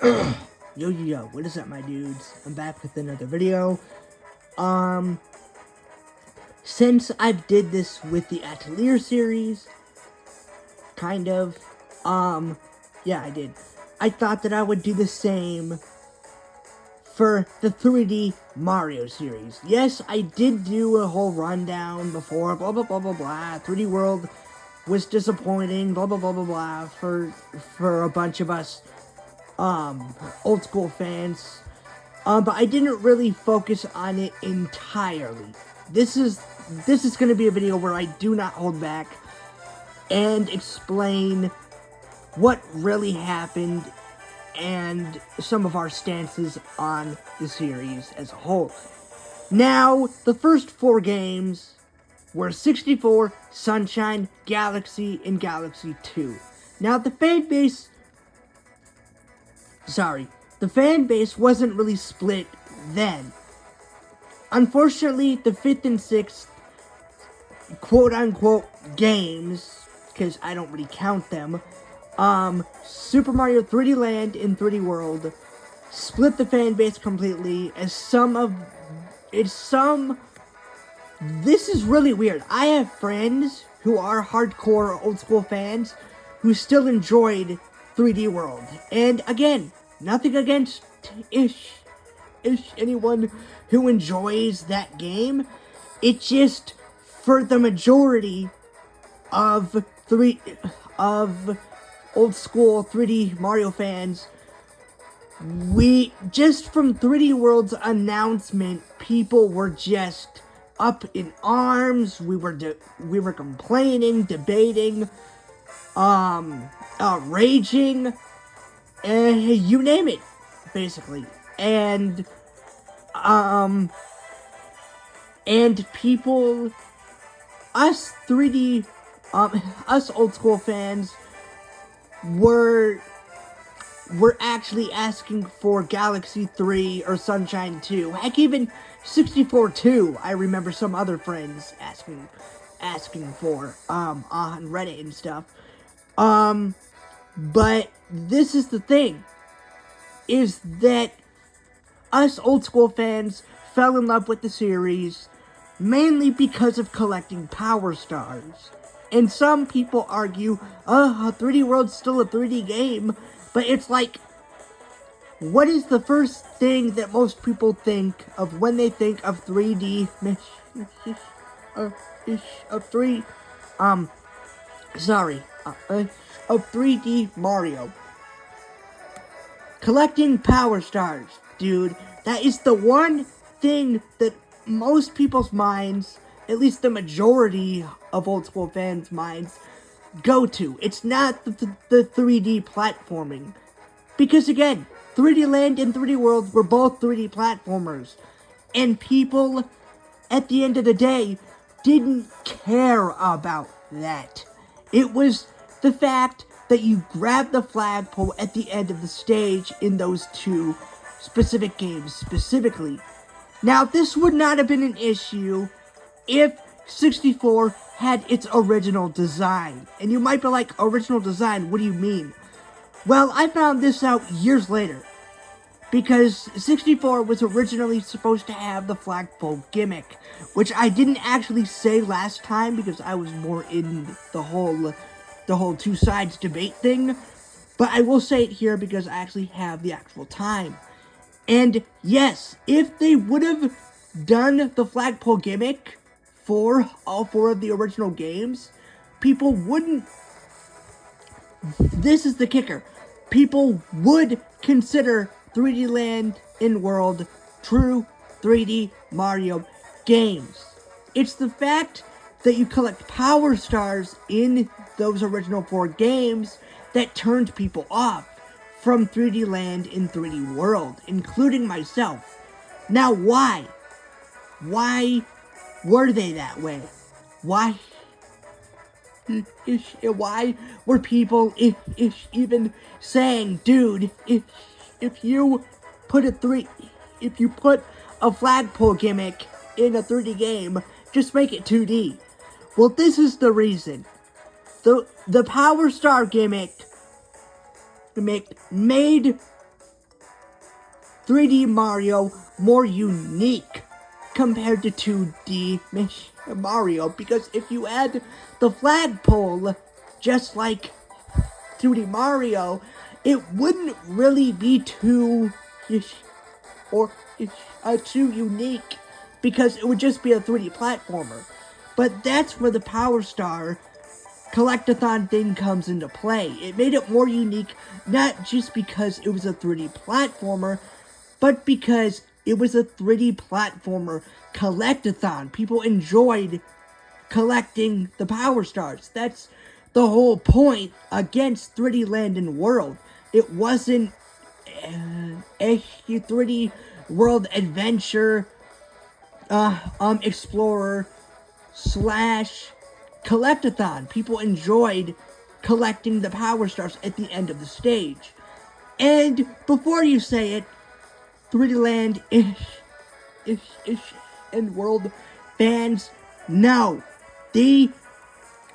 Yo, what is up, my dudes? I'm back with another video. Since I did this with the Atelier series, kind of, yeah, I did. I thought that I would do the same for the 3D Mario series. Yes, I did do a whole rundown before, blah, blah, blah, blah, blah. 3D World was disappointing, blah, blah, blah, blah, blah, for a bunch of us, old school fans. But I didn't really focus on it entirely. This is going to be a video where I do not hold back and explain what really happened and some of our stances on the series as a whole. Now, the first 4 games were 64, Sunshine, Galaxy, and Galaxy 2. Now, the fan base wasn't really split then. Unfortunately, the 5th and 6th quote-unquote games, because I don't really count them, Super Mario 3D Land and 3D World split the fan base completely, this is really weird. I have friends who are hardcore old school fans who still enjoyed 3D World. And again, nothing against anyone who enjoys that game. It just, for the majority of old school 3D Mario fans, just from 3D World's announcement, people were just up in arms. We were complaining, debating, raging, you name it, basically. And people, us old school fans were actually asking for Galaxy 3 or Sunshine 2. Heck, even 64 2, I remember some other friends asking for, on Reddit and stuff. But this is the thing, is that us old school fans fell in love with the series mainly because of collecting Power Stars. And some people argue, 3D World's still a 3D game, but it's like, what is the first thing that most people think of when they think of 3D, of 3D Mario? Collecting Power Stars, dude. That is the one thing that most people's minds, at least the majority of old school fans' minds, go to. It's not the 3D platforming. Because again, 3D Land and 3D World were both 3D platformers. And people, at the end of the day, didn't care about that. It was the fact that you grab the flagpole at the end of the stage in those 2 specific games specifically. Now, this would not have been an issue if 64 had its original design. And you might be like, original design, what do you mean? Well, I found this out years later. Because 64 was originally supposed to have the flagpole gimmick, which I didn't actually say last time because I was more in the whole 2 sides debate thing. But I will say it here because I actually have the actual time. And yes, if they would have done the flagpole gimmick for all 4 of the original games, people wouldn't. This is the kicker. People would consider 3D Land and World true 3D Mario games. It's the fact that you collect Power Stars in those original 4 games that turned people off from 3D Land and 3D World, including myself. Now, why? Why were they that way? Why were people even saying, dude, if you put a flagpole gimmick in a 3D game, just make it 2D? Well, this is the reason. The Power Star gimmick made 3D Mario more unique compared to 2D Mario, because if you add the flagpole just like 2D Mario, it wouldn't really be too unique, because it would just be a 3D platformer. But that's where the Power Star collectathon thing comes into play. It made it more unique, not just because it was a 3D platformer, but because it was a 3D platformer collectathon. People enjoyed collecting the Power Stars. That's the whole point against 3D Land and World. It wasn't a 3D World Adventure Explorer slash collectathon. People enjoyed collecting the Power Stars at the end of the stage. And before you say it, 3D Land and World fans, no. The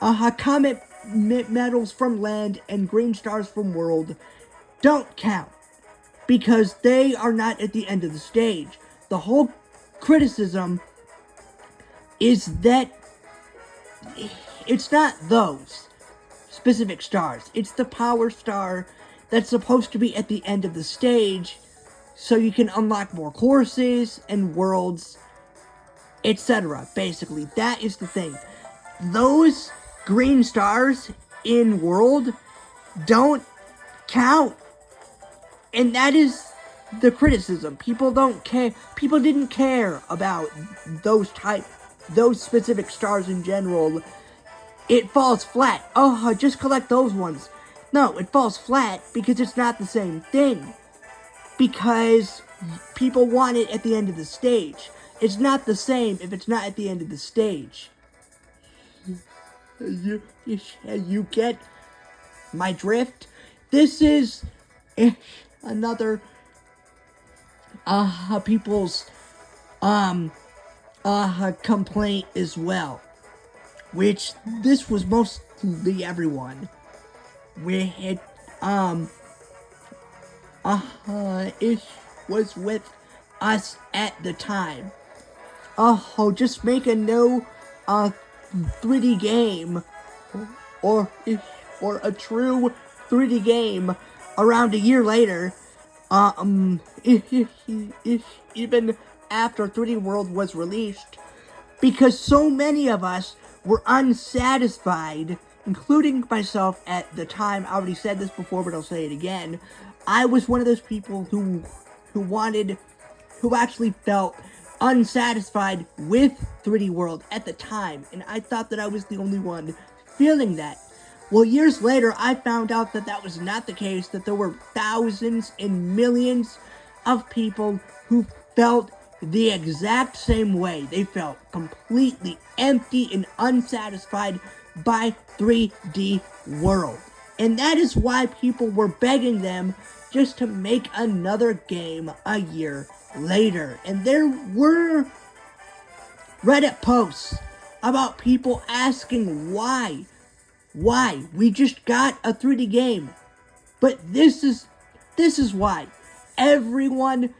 Comet medals from Land and Green Stars from World don't count, because they are not at the end of the stage. The whole criticism is that it's not those specific stars. It's the Power Star that's supposed to be at the end of the stage, so you can unlock more courses and worlds, etc. Basically, that is the thing. Those green stars in World don't count. And that is the criticism. People don't care. People didn't care about those specific stars in general. It falls flat. Oh, just collect those ones. No, it falls flat because it's not the same thing. Because people want it at the end of the stage. It's not the same if it's not at the end of the stage. You get my drift? This is another people's complaint as well, which this was mostly everyone. It was with us at the time. Just make a no 3D game, or a true 3D game around a year later, even after 3D World was released, because so many of us were unsatisfied, including myself at the time. I already said this before, but I'll say it again. I was one of those people who actually felt unsatisfied with 3D World at the time, and I thought that I was the only one feeling that. Well, years later, I found out that that was not the case, that there were thousands and millions of people who felt the exact same way. They felt completely empty and unsatisfied by 3D World. And that is why people were begging them just to make another game a year later. And there were Reddit posts about people asking why we just got a 3D game. But this is why. Everyone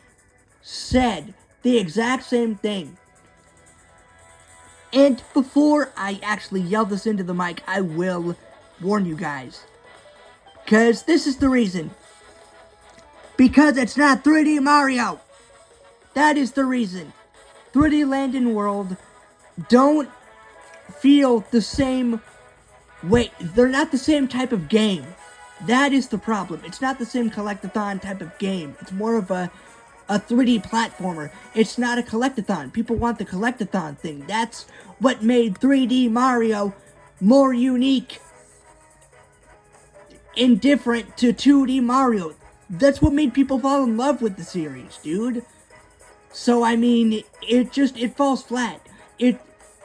said the exact same thing. And before I actually yell this into the mic, I will warn you guys, because this is the reason. Because it's not 3D Mario. That is the reason. 3D Land and World don't feel the same way. They're not the same type of game. That is the problem. It's not the same collectathon type of game. It's more of a 3D platformer. It's not a collectathon. People want the collectathon thing. That's what made 3D Mario more unique and different to 2D Mario. That's what made people fall in love with the series, dude. So, I mean, it falls flat.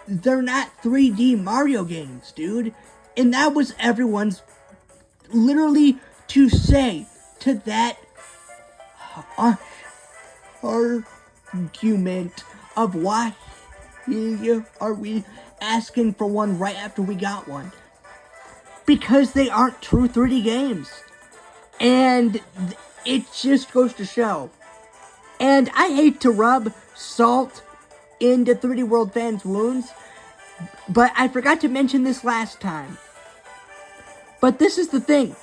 They're not 3D Mario games, dude. And that was everyone's, literally, to say to that argument of why are we asking for one right after we got one. Because they aren't true 3D games. And it just goes to show And I hate to rub salt into 3D World fans' wounds, but I forgot to mention this last time. But this is the thing.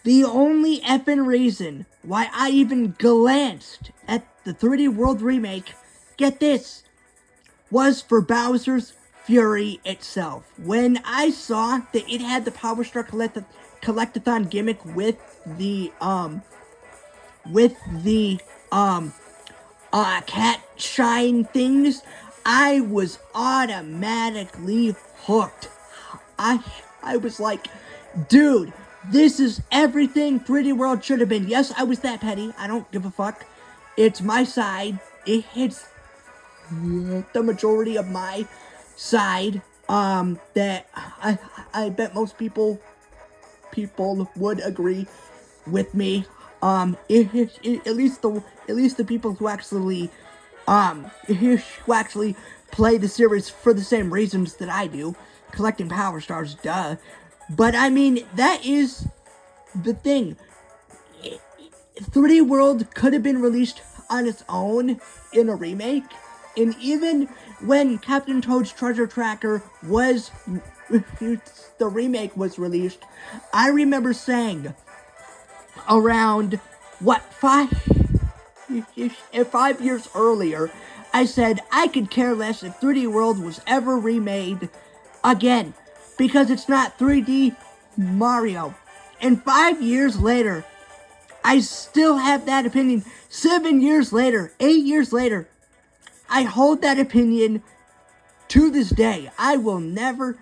The only effing reason why I even glanced at the 3D World remake, get this, was for Bowser's Fury itself. When I saw that it had the Power Star Collectathon gimmick with the cat shine things, I was automatically hooked. I was like, dude, this is everything 3D World should have been. Yes, I was that petty. I don't give a fuck. It's my side. It hits the majority of my side. That I bet most people would agree with me. At least the people who actually play the series for the same reasons that I do, collecting Power Stars, duh. But I mean, that is the thing. 3D World could have been released on its own in a remake, and even when Captain Toad's Treasure Tracker was the remake was released, I remember saying around 5 years earlier, I said I could care less if 3D World was ever remade again, because it's not 3D Mario. And 5 years later, I still have that opinion. 7 years later, 8 years later, I hold that opinion to this day. I will never,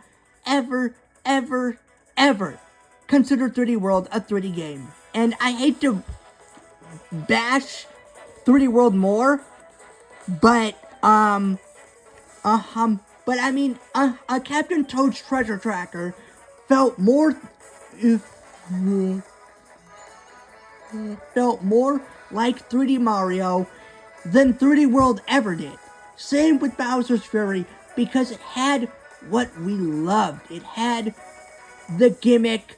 ever, ever, ever consider 3D World a 3D game. And I hate to bash 3D World more, but I mean, Captain Toad's Treasure Tracker felt more like 3D Mario than 3D World ever did. Same with Bowser's Fury, because it had what we loved. It had the gimmick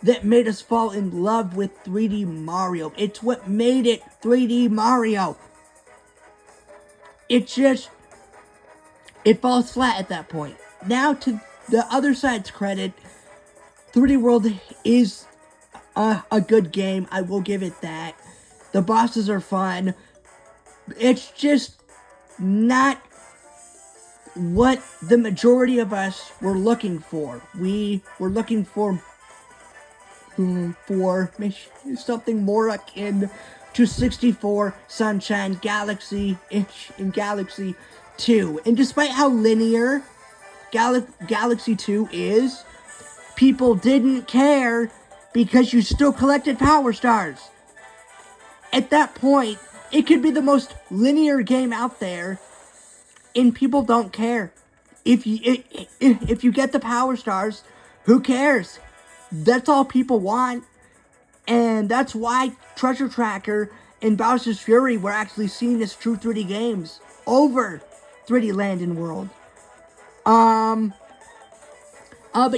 that made us fall in love with 3D Mario. It's what made it 3D Mario. It falls flat at that point. Now, to the other side's credit, 3D World is a good game. I will give it that. The bosses are fun. It's just not what the majority of us were looking for. We were looking for something more akin to 64 Sunshine Galaxy in Galaxy 2. And despite how linear Galaxy 2 is, people didn't care because you still collected Power Stars. At that point, it could be the most linear game out there, and people don't care. If you get the Power Stars, who cares? That's all people want. And that's why Treasure Tracker and Bowser's Fury were actually seen as true 3D games over 3D Land and World. But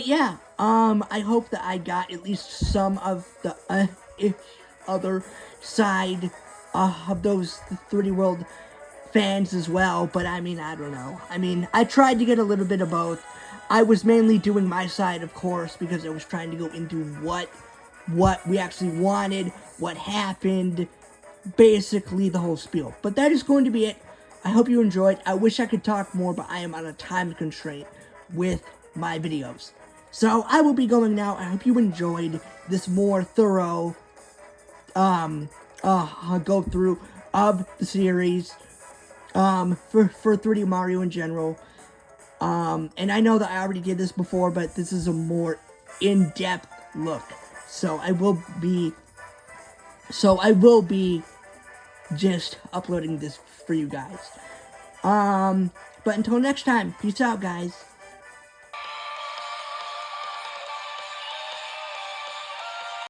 yeah, I hope that I got at least some of the other side of those 3D World fans as well, but I mean, I don't know. I mean, I tried to get a little bit of both. I was mainly doing my side, of course, because I was trying to go into what we actually wanted, what happened, basically the whole spiel. But that is going to be it. I hope you enjoyed. I wish I could talk more, but I am on a time constraint with my videos. So I will be going now. I hope you enjoyed this more thorough go through of the series for 3D Mario in general. And I know that I already did this before, but this is a more in-depth look. So I will be just uploading this for you guys. But until next time, peace out, guys.